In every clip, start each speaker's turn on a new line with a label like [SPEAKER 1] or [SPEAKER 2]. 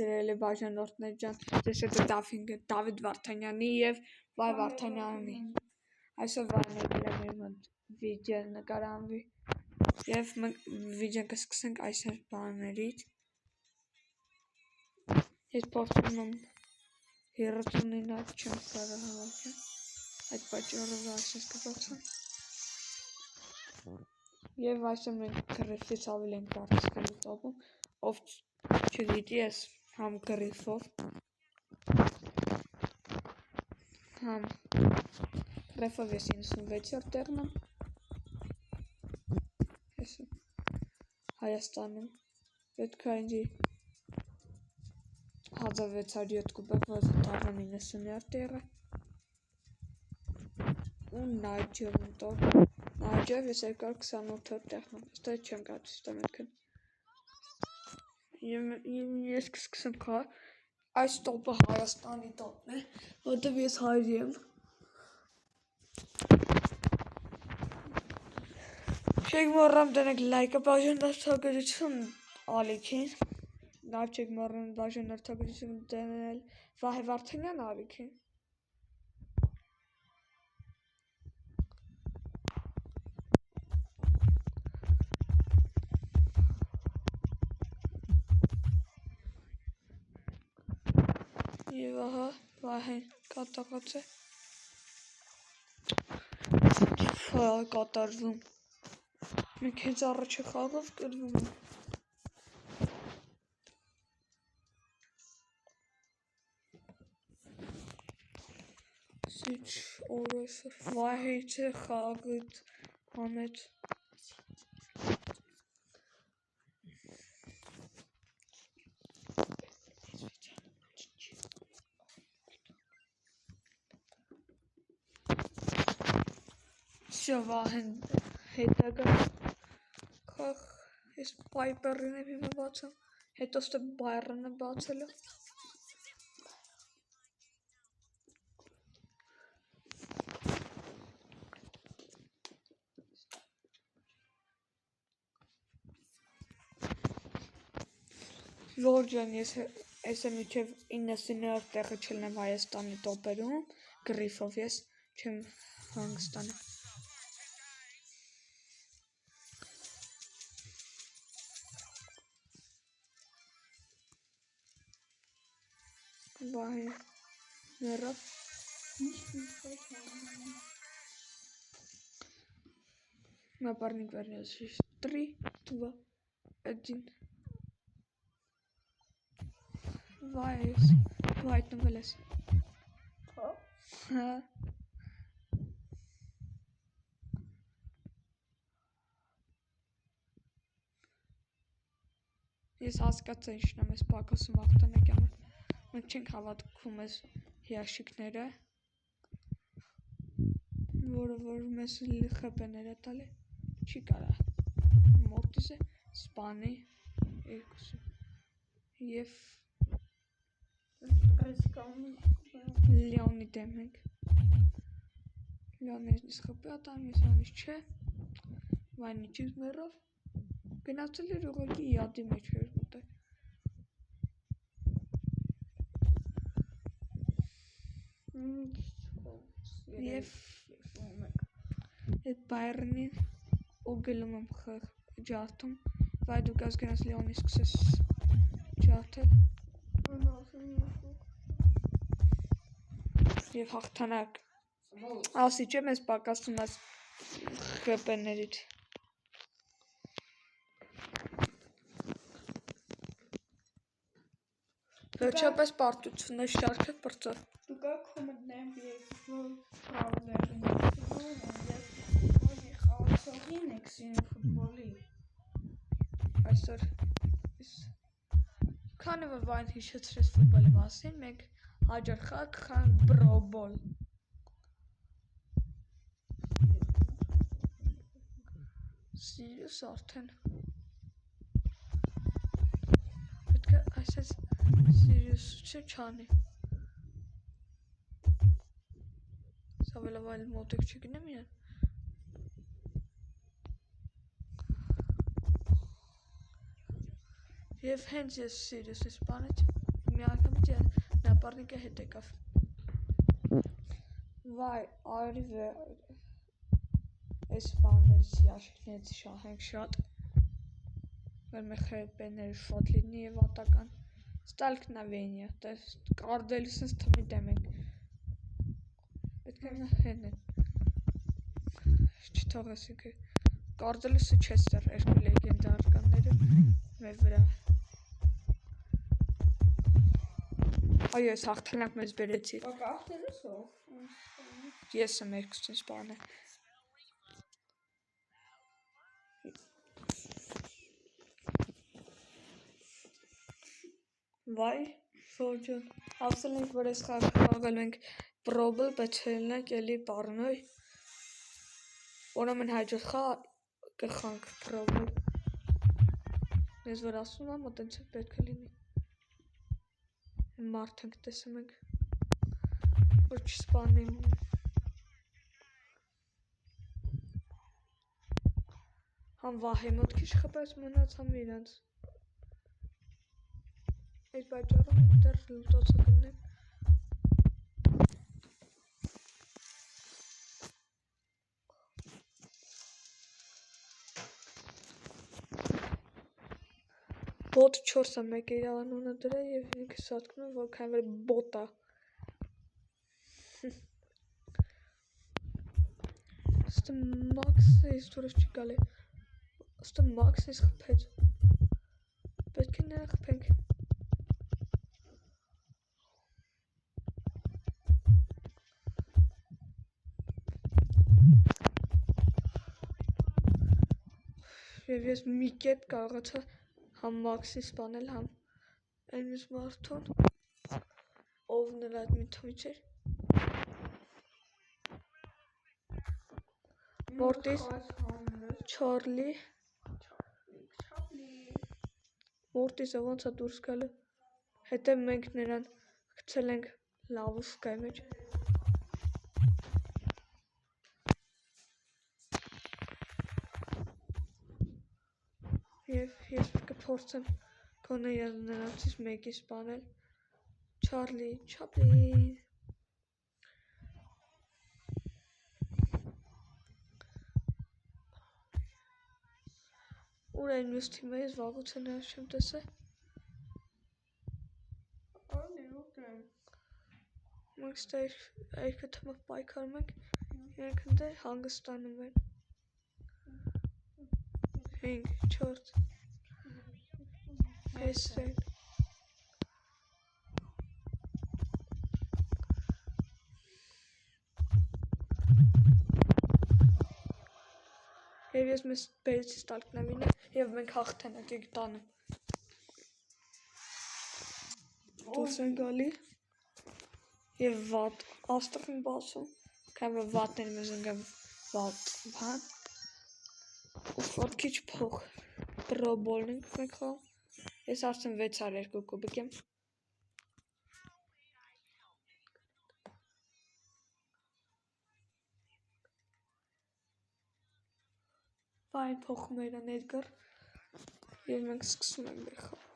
[SPEAKER 1] սիրելի բաժանորդներ ջան, ձեզ հետ է Դավիթ Վարդանյանի եւ Վայ Վարդանյանի այսօր վայրենել եմ իմ վիդեո նկարանվի եւ մենք վիդեոն կսկսենք այսօր բաներից ես փորձում եմ 39 չեմ կարող հավաքել այդ պատճառով այսպես կբացեմ եւ այսօր մենք գրիֆից ավելի ենք բարձրացել տոպում ով չգիտի ես համ գրիֆով համ գրիֆով ես 96-րդ տեղն եմ ես Հայաստանում պետք է ինձ 1607 կուբակ որ դառնամ 90-րդ տեղը ու Նայջերն տոպ Նայջեր ես 228-րդ տեղն եմ ստե չեմ կարծի ստե մեկը ես կսկսեմ այս տոպը Հայաստանի տոպն է որտեվ ես հայր եմ չեք մոռանալ դնեք լայքը բաժանորդագրություն ալիքին նաև չեք մոռանալ բաժանորդագրություն դնել Վահե Վարդանյան ալիքին Եվ ահա Վահեն կատաղած է կատարվում մենք հենց առաջի խաղով կրվում ենք Սիչ օրես Վահիցը խաղıt հանեց Վահեն հետագա խաղ ես պայպերին եմ հիմա բացում հետո ստե բայրանը բացել է Ժորժան ես այսը միջև 90-րդ տեղը չլնեմ Հայաստանի տոպերում գրիֆով ես չեմ հանգստանում Վահե մեռավ Напарник вернется 3, 2, 1 Վայս հայտնվել ես հա Ես հասկացա ինչն եմ ես պակասում աղտանեկյանը մենք չենք հավատքում ես հիաշիկները որը որ մեզ խպեներ է տալի չի կարա մորտիս է սպանի երկուսը և Լեոնի դեմ ենք Լեոնի ես խպի ատամ ես անիշ չէ վայնիչից մերով գնացել էր ուղղակի յադի մեջ էր մտել Եվ այդ բայրնին ու գլում եմ ջարդում վայ դու կաս գնաց Լեոնի սկսես ջարդել Եվ հաղթանակ ասի չեմ ես պակասում այս խպեներից Վերջապես պարտությունը շարքը պրծավ
[SPEAKER 2] Դու կա կոմենտներում երկու բրաուզերին և խաղացողին եք սիրում ֆուտբոլի
[SPEAKER 1] Այսօր քանի որ վայն հիշեցրեց ֆուտբոլի մասին մենք հաջորդ խաղ կխաղանք բրոուբոլ Սիրուս արդեն պետք է այսպես Սիրիուս չանի Սավելով այլ մոտեք չգնեմ իրան Եվ հենց ես սիրուս իսպանեջ մի անգամ նապարնիկը հետ եկավ վայ արի այս բաներից ящикներից շահենք շատ որ մեր խելպեները շատ լինի եւ ատական столкновение то есть կարդելուց ինձ թմի դեմ ենք պետք է հեն չթողես ինքը կարդելուսը չես դեռ երկու լեգենդարկանները մեր վրա այո ես հաղթանակ մեզ բերեցի ես եմ երկուսին սպանը վայ շորջուն ասել ենք որ ես խաղալ ենք պրոբը բայց չելնենք էլի պարնոյ ուրեմն հաջորդ կխանք պրոբը ես որ ասում եմ տենց պետք է լինի մարդ ենք տեսում ենք որ չսպանին համ վահի մոտքի չխպած մնացամ իրանց այդ պատճառով ենք դեռ լուտոցը գնենք Բոտ 4-ը մեկ իր անունը դրա և ինքը սատկում է, որ քան որ բոտ է Ստը մաքսը ես դուրս չի գալի Ստը մաքսը ես խպեց Պետք է նրա խպենք Եվ ես մի կետ կարողացա համ մաքսի սպանել, համ այն մյուս մարդուն, ով նրա այդ մի թմից էր Մորտիս, Չարլի Մորտիսը ոնց է դուրս գալը Հետև մենք նրան գցել ենք լավուշկայի մեջ Եվ ես կփորձեմ գոնե նրանցից մեկի սպանել Չարլի, Չապլին Ուր այն մյուս թիմը ես վաղուց է նրանց չեմ տեսել Մենք ստա երկը թմով պայքարում ենք Իրենք ընդեր հանգստանում են 5, 4 5 Եվ ես մեզ բերեցի ստալկնավին և մենք հաղթանակ եք տանը Դուրս են գալի և վատ աստղ են բասում Կան որ վատներ մեզ ընգան վատ բան ու որ քիչ փող պրոբոլն ենք մենք խաղում Ես արդեն 602 կուբիկ եմ Վայն փոխում է իրան Էդգար և մենք սկսում ենք մեր խաղը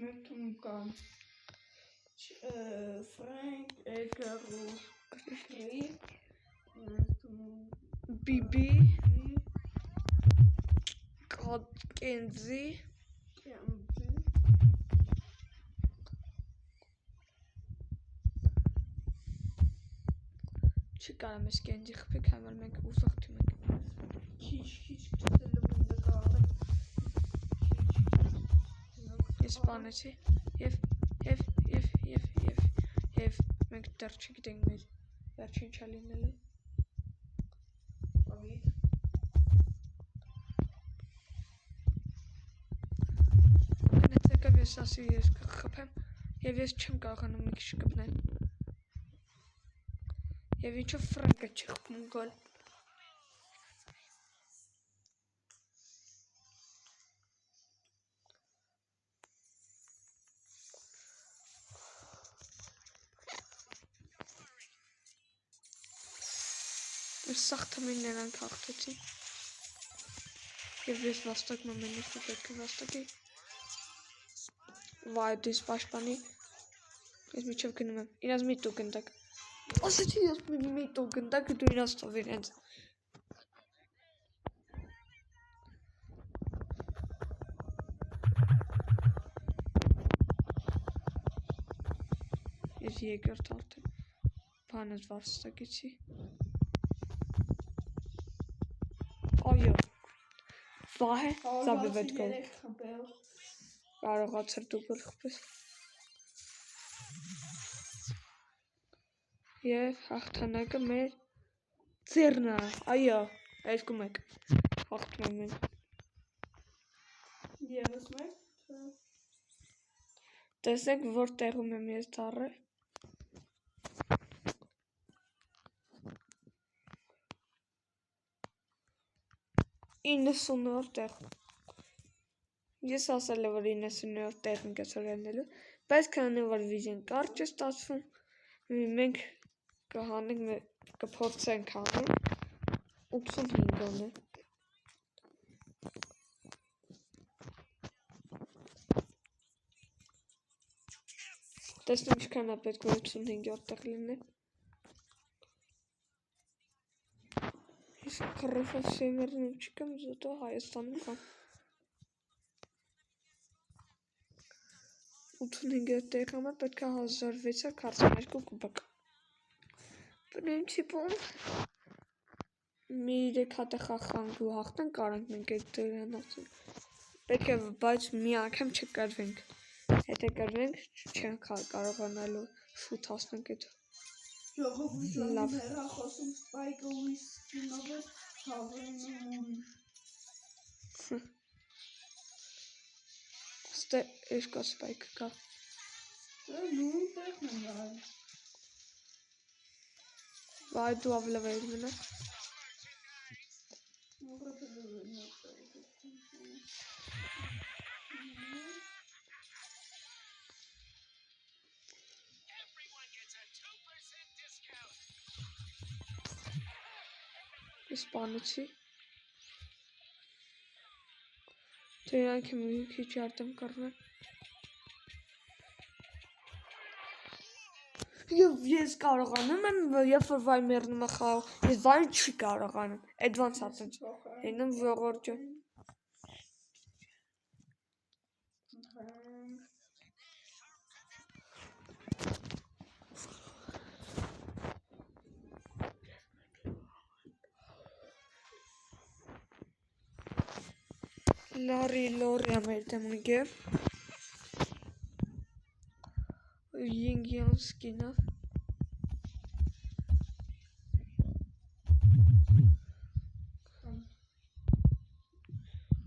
[SPEAKER 2] Մենք թվում կան Ֆրենկ, Էդգար ու Կրիկ
[SPEAKER 1] Բիբի Կենզի Չի կարամ ես կենձի խպեք համ որ մենք ուզող թիմ ենք
[SPEAKER 2] Քիչ չսելով ինձ կարող
[SPEAKER 1] Ես սպանեցի և մենք դեռ չգիտենք մեր վերջին չա լինելու Գնացեք եմ ես ասի ես կխպեմ և ես չեմ կարողանում մի քիչ կպնել Եվ ինչով Ֆրանկը չի խպում գոլ սաղ թմին նրանք հաղթեցին։ Եվ ես վաստակում եմ ինձ պետք է վաստակի։ Վայ, դես պաշտպանի։ Ես միջև գնում եմ։ Իրաց մի տուկ ընտակ։ Ասեցի ես մի տուկ ընտակ դու իրաց թով իրենց։ Ես երկրորդ արդեն բանս վաստակեցի։ Այո։ Վահե, забивать գոլ։ Կարողացար դուբլ խփել։ Եվ հաղթանակը մեր ձեռն է։ Այո, 2-1 հաղթում ենք։
[SPEAKER 2] Եվս մեկ։
[SPEAKER 1] Տեսեք, որ տեղում եմ ես դառը։ Իննսունորդ տեղ։ Ես ասել եմ, որ 90-րդ տեղն կեսոր ելնելու, բայց քանի որ վիժեն կարճ է ստացվում, մենք կհանենք, կփորձենք հանում 85 գոլ է։ Տեսնում ինչքան է պետք որ 85-րդ տեղ լինի։ Ես կռիվով սևերնում չկամ, զոտո Հայաստանում կամ 85-րդ տեղ համար պետք է 1642 կուբակ։ Պրինցիպում մի 3 հատ խախանք ու հաղթանք կարանք մենք այդ դրանացել։ Պետք է, բայց մի անգամ չկրվենք։ Եթե կրվենք, չենք կարողանալու շուտ հասնենք այդ։
[SPEAKER 2] Լավ հեռախոսում Spike-ը ու Skin-ը հավերնում ուրիշ։
[SPEAKER 1] Ստե իշկա Spike-ը կա։
[SPEAKER 2] Նույն տեղն է գալ։
[SPEAKER 1] Վայ դու ավլավայր մնա։ Իսպանիցի։ Թե իրանք եմ մի քիչ արդեմ կռնեն։ Եվ ես կարողանում եմ, երբ որ վայ մեռնում է խաղ, ես վայ չի կարողանում։ Advance հատենց։ Հինում ժողորջը։ Լարի ամերտեմունգե Yingian skin-ը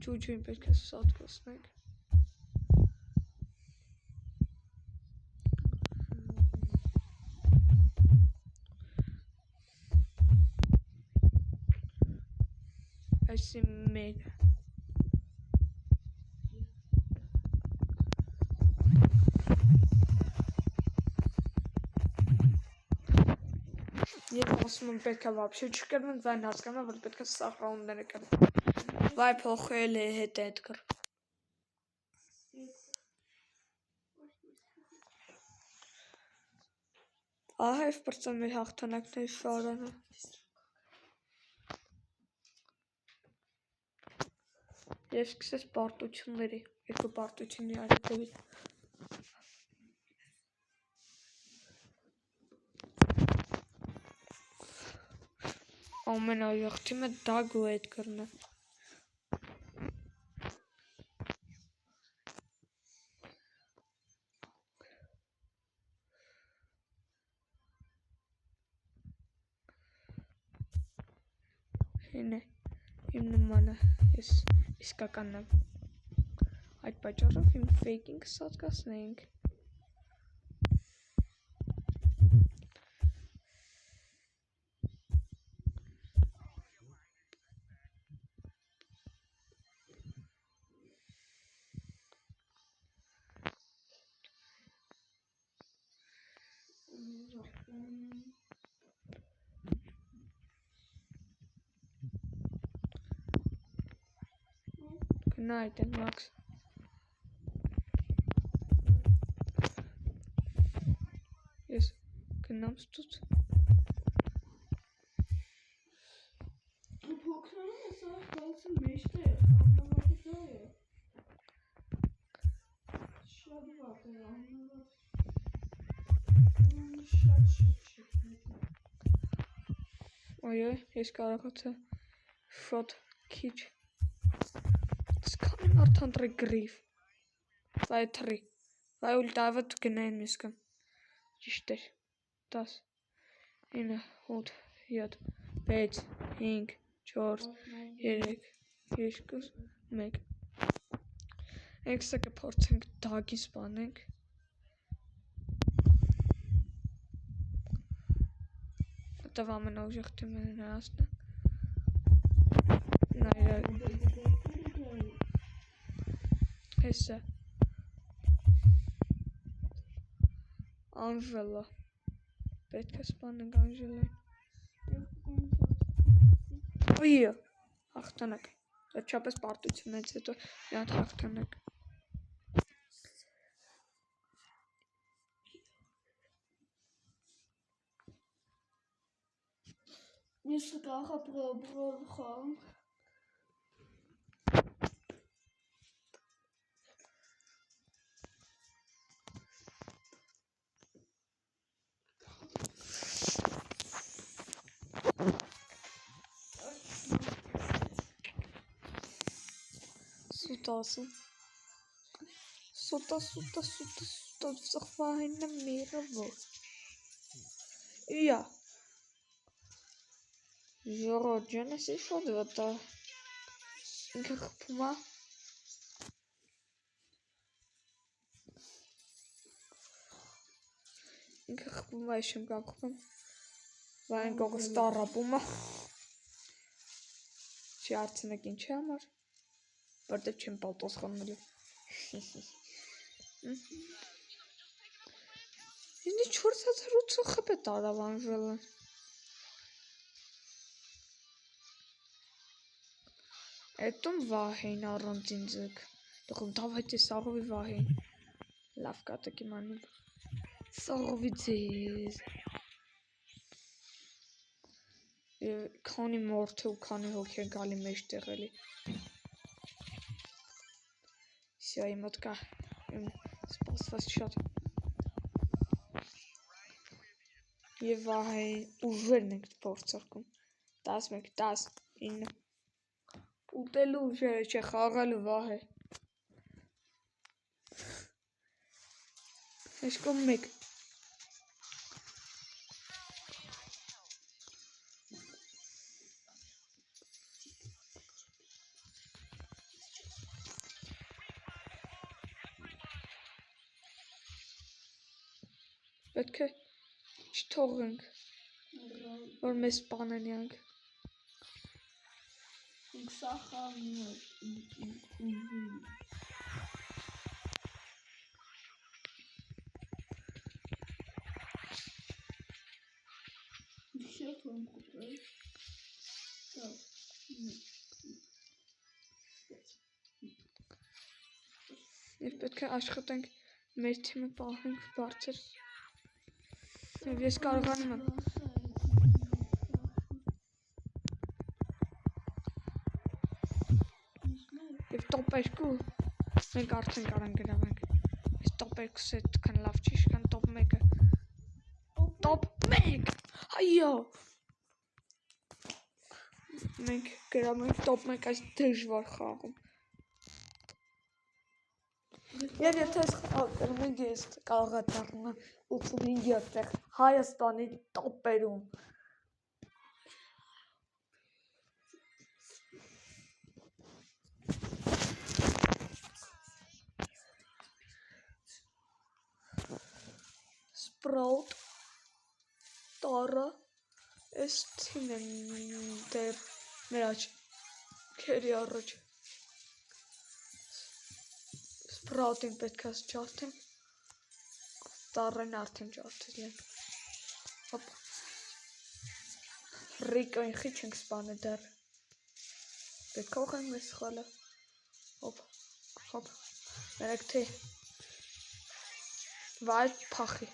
[SPEAKER 1] Ճուջին պետք է սատ կոսնենք Այսի մեկ Ես ասում եմ պետք է վապշե չկրվենք, վայն հասկանա, որ պետք է սաղ ռաունդները կրվենք։ Վայ փոխել է հետ Էդգար։ Ահա և պրծան մեր հաղթանակների շարանը։ Եվ սկսես պարտությունների, երկու պարտությունի արետևից։ Ամենաուեղ թիմը Դագ ու Էդգարն է։ Հին է, իմ նմանը, ես իսկականն եմ։ Այդ պատճառով իմ ֆեյքին կսատկացնենք։ Night and Max. Yes, genau tut.
[SPEAKER 2] Pokémon ist auch ganz wichtig. Aber was soll ich? Schade, warte,
[SPEAKER 1] Oje, jest karagotę. Shot kitch. Skan maar tandre grief. Vai tri. Vai ultavat gnen miskan. Işte. Tas. Yine hod yad. Pēc. Hink. Čors. Erik. Hiškus. Meg. Eksaka porcing dagi spanning. Da war man auch echt in meinen ersten. Nein, Hesse. Angela. Petka spanning Angela. Oh hier. Achternek. Dat chapes partuts mensen to. Ja, het achternek.
[SPEAKER 2] Mr. Gaga Bro gaan.
[SPEAKER 1] Suta. Zeg waar in de meren wordt. Ja. Zoro Genesis od vata. Gachpuma. Gachpuma ishim gachpum. Vain koko starapuma. Şartına gençem var. Burada çim paltos kanlı. Şimdi çorsa tarutsa kapet araban falan. Etum vahin arantinzık. Dokun davayte sarvi vahin. Lafkata kimanı. Sarvitsiz. Քանի մորթ ու քանի հոգի են գալի մեջտեղելի։ Всё, իմ մոտ կա իմ սպասված շատ։ Եվ վահային ուժերն ենք փորձարկում։ 11, 10, 9։ Ուտելու ուժերը չէ, խաղալու վահ է։ Եսկում մեկ։ Պետք է չթողենք, որ մեզ սպանեն յանք։ Եվ պետք է աշխատենք մեր թիմը պահենք բարձր։ Եվ ես կարողանում եմ։ Եվ տոպ 2 մենք արդեն կարան գրավենք։ Այս տոպ 2-ը այդքան լավ չի, շքան տոպ 1-ը։ Տոպ 1! Այո։ Մենք գրավում ենք տոպ 1 այս դժվար խաղում։ Եվ եթե այս խաղում ենք ես կարող է դառնալ 85 տեղ Հայաստանի տոպերում։ Sprout Tara Estinen der Miraj Keri առաջ Sprout-ին պետք է ջարդեմ Tara-ն արդեն ջարդել ենք Հոպ Ռիկոին խիչ ենք սպանել դեռ Պետք է ուղենք մեզ սխալը Հոպ, մերեք թե, վայ պախի,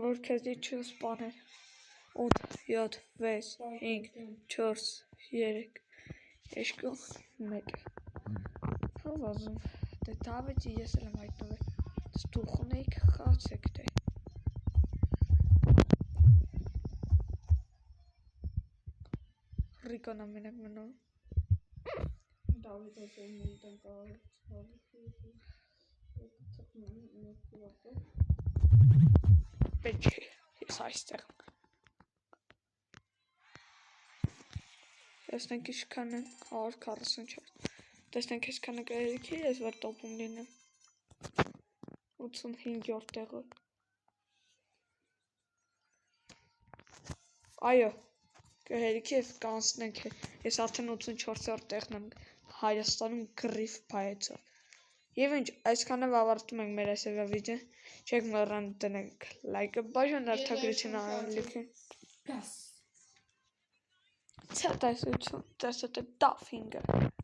[SPEAKER 1] որ կեզի չսպաներ, 8, 7, 6, 5, 4, 3, 2, 1, հովազում, դե Դավիթի ես էլ եմ հայտնվել, դուխուն էիք խացեք դե, Ռիկոն ամենակ մնում,
[SPEAKER 2] David ասել մենտան կարող
[SPEAKER 1] պետք է, ես այստեղ, տեսնենք իշքան են, 144, տեսնենք իշքան է գայելիքի, ես վեր տոպում լինեմ, 85-յորդ տեղը, այո, գայելիքի ես կանցնենք է, ես արդեն 84-յորդ տեղն եմ Հայաստանում գրիվ պայեցով, և ինչ, այսքանը վավարտում ենք մեր այսևյա վիդեոն, չեք մոռան տնեք լայկը, բաժան արդագրություն արելիքին,
[SPEAKER 2] Գաս
[SPEAKER 1] տեսեք Դավթինգը